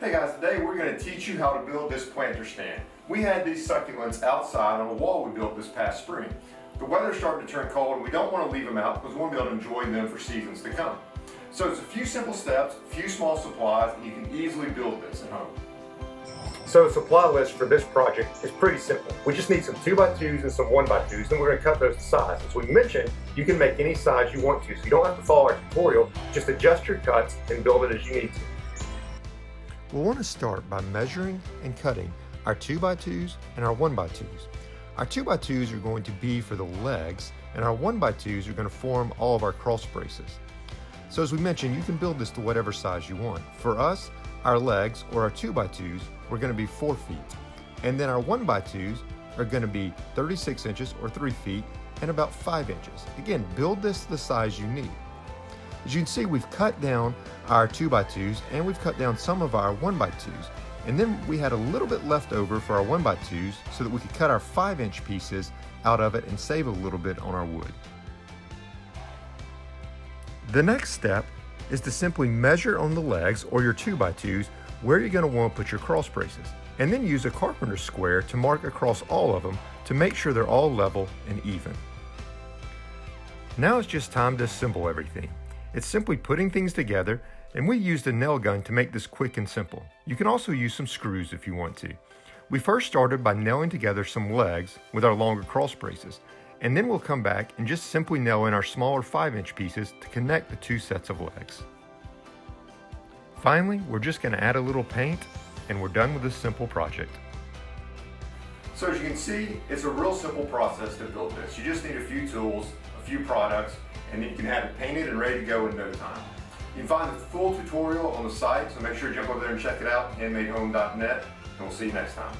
Hey guys, today we're going to teach you how to build this planter stand. We had these succulents outside on a wall we built this past spring. The weather's starting to turn cold and we don't want to leave them out because we want to be able to enjoy them for seasons to come. So it's a few simple steps, a few small supplies, and you can easily build this at home. So the supply list for this project is pretty simple. We just need some 2x2s and some 1x2s, then we're going to cut those to size. As we mentioned, you can make any size you want to, so you don't have to follow our tutorial, just adjust your cuts and build it as you need to. We'll want to start by measuring and cutting our 2x2s and our 1x2s. Our 2x2s are going to be for the legs, and our 1x2s are going to form all of our cross braces. So as we mentioned, you can build this to whatever size you want. For us, our legs, or our 2x2s, we're going to be 4 feet. And then our 1x2s are going to be 36 inches or 3 feet and about 5 inches. Again, build this to the size you need. As you can see, we've cut down our 2x2s and we've cut down some of our 1x2s. And then we had a little bit left over for our 1x2s so that we could cut our 5-inch pieces out of it and save a little bit on our wood. The next step is to simply measure on the legs or your 2x2s where you're going to want to put your cross braces, and then use a carpenter's square to mark across all of them to make sure they're all level and even. Now it's just time to assemble everything. It's simply putting things together, and we used a nail gun to make this quick and simple. You can also use some screws if you want to. We first started by nailing together some legs with our longer cross braces, and then we'll come back and just simply nail in our smaller 5-inch pieces to connect the two sets of legs. Finally, we're just going to add a little paint, and we're done with this simple project. So as you can see, it's a real simple process to build this. You just need a few tools, a few products, and then you can have it painted and ready to go in no time. You can find the full tutorial on the site, so make sure you jump over there and check it out, handmadehome.net, and we'll see you next time.